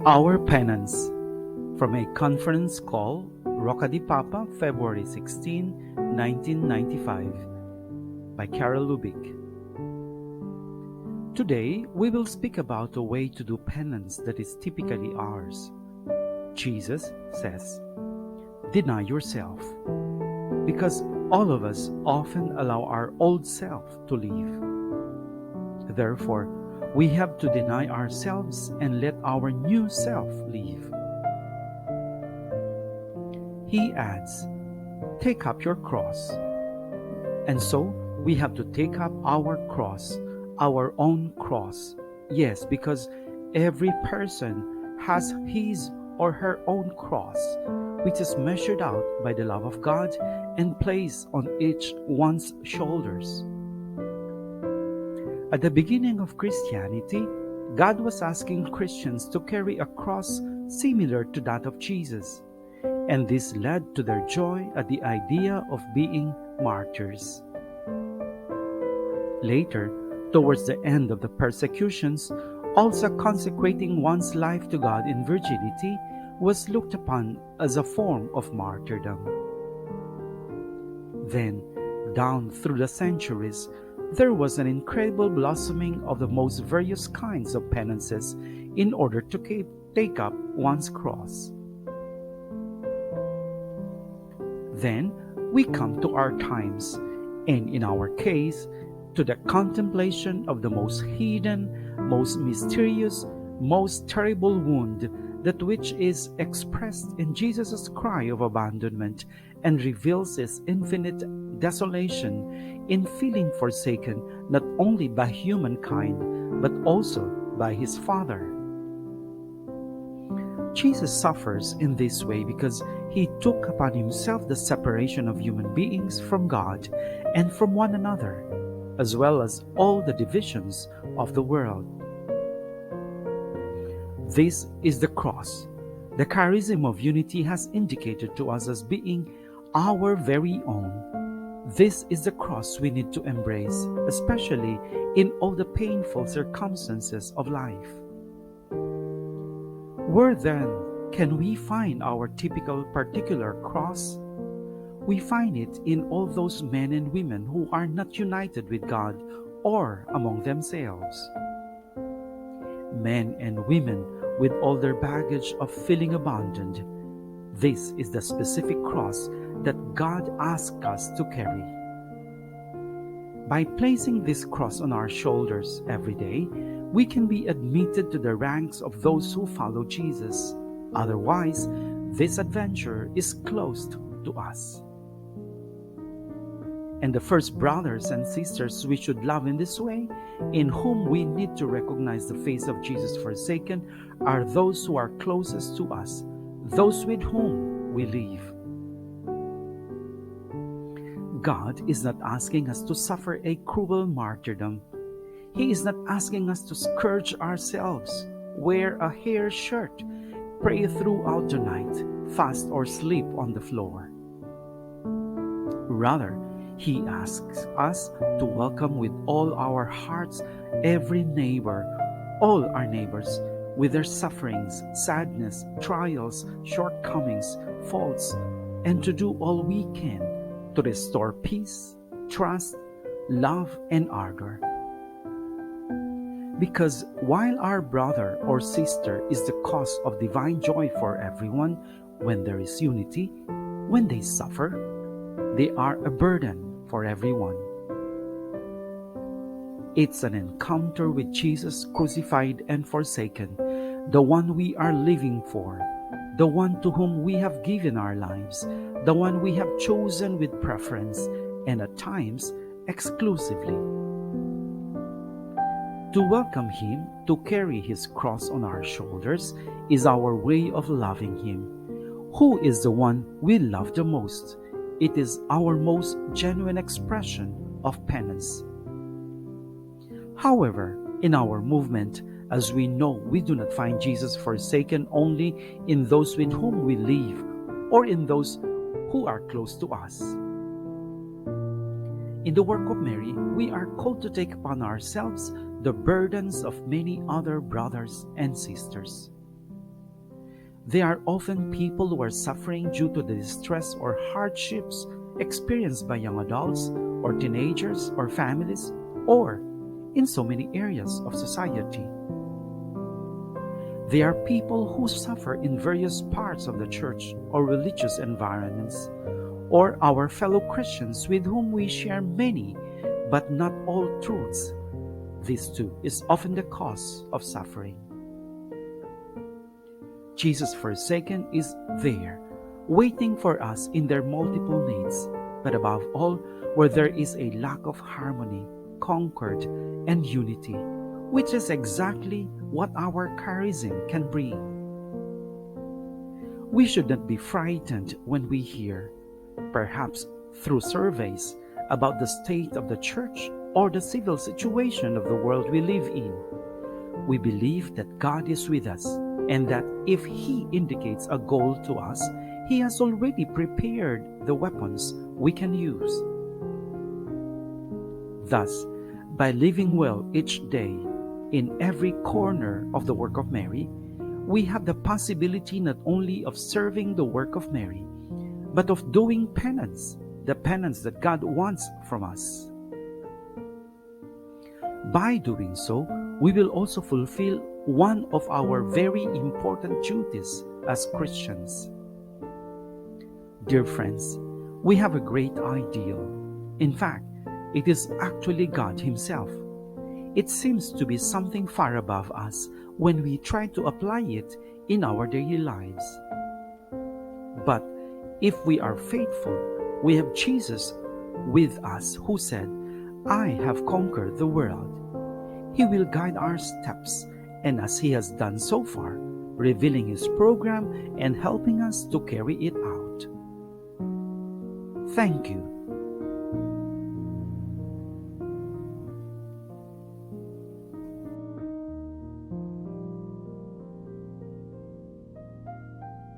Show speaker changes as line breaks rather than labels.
Our Penance, from a conference call, Rocca di Papa, February 16, 1995, by Chiara Lubich. Today, we will speak about a way to do penance that is typically ours. Jesus says, "Deny yourself," because all of us often allow our old self to live. Therefore, we have to deny ourselves and let our new self live. He adds, "Take up your cross." And so, we have to take up our cross, our own cross. Yes, because every person has his or her own cross, which is measured out by the love of God and placed on each one's shoulders. At the beginning of Christianity, God was asking Christians to carry a cross similar to that of Jesus, and this led to their joy at the idea of being martyrs. Later, towards the end of the persecutions, also consecrating one's life to God in virginity was looked upon as a form of martyrdom. Then, down through the centuries, there was an incredible blossoming of the most various kinds of penances in order to take up one's cross. Then we come to our times, and in our case, to the contemplation of the most hidden, most mysterious, most terrible wound, that which is expressed in Jesus' cry of abandonment and reveals his infinite desolation in feeling forsaken not only by humankind but also by his Father. Jesus suffers in this way because he took upon himself the separation of human beings from God and from one another, as well as all the divisions of the world. This is the cross. The charism of unity has indicated to us as being our very own. This is the cross we need to embrace, especially in all the painful circumstances of life. Where then can we find our typical particular cross? We find it in all those men and women who are not united with God or among themselves. Men and women with all their baggage of feeling abandoned. This is the specific cross that God asks us to carry. By placing this cross on our shoulders every day, we can be admitted to the ranks of those who follow Jesus. Otherwise, this adventure is closed to us. And the first brothers and sisters we should love in this way, in whom we need to recognize the face of Jesus forsaken, are those who are closest to us, those with whom we live. God is not asking us to suffer a cruel martyrdom. He is not asking us to scourge ourselves, wear a hair shirt, pray throughout the night, fast or sleep on the floor. Rather, He asks us to welcome with all our hearts every neighbor, all our neighbors, with their sufferings, sadness, trials, shortcomings, faults, and to do all we can to restore peace, trust, love, and ardor. Because while our brother or sister is the cause of divine joy for everyone, when there is unity, when they suffer, they are a burden for everyone. It's an encounter with Jesus crucified and forsaken, the one we are living for, the one to whom we have given our lives, the one we have chosen with preference and at times exclusively. To welcome Him, to carry His cross on our shoulders, is our way of loving Him. Who is the one we love the most? It is our most genuine expression of penance. However, in our movement, as we know, we do not find Jesus forsaken only in those with whom we live or in those who are close to us. In the work of Mary, we are called to take upon ourselves the burdens of many other brothers and sisters. They are often people who are suffering due to the distress or hardships experienced by young adults or teenagers or families or in so many areas of society. They are people who suffer in various parts of the church or religious environments, or our fellow Christians with whom we share many but not all truths. This too is often the cause of suffering. Jesus forsaken is there, waiting for us in their multiple needs, but above all, where there is a lack of harmony, concord, and unity, which is exactly what our charism can bring. We should not be frightened when we hear, perhaps through surveys, about the state of the church or the civil situation of the world we live in. We believe that God is with us and that if He indicates a goal to us, He has already prepared the weapons we can use. Thus, by living well each day in every corner of the work of Mary, we have the possibility not only of serving the work of Mary, but of doing penance, the penance that God wants from us. By doing so, we will also fulfill one of our very important duties as Christians. Dear friends, we have a great ideal. In fact, it is actually God Himself. It seems to be something far above us when we try to apply it in our daily lives. But if we are faithful, we have Jesus with us who said, "I have conquered the world." He will guide our steps, and as He has done so far, revealing His program and helping us to carry it out. Thank you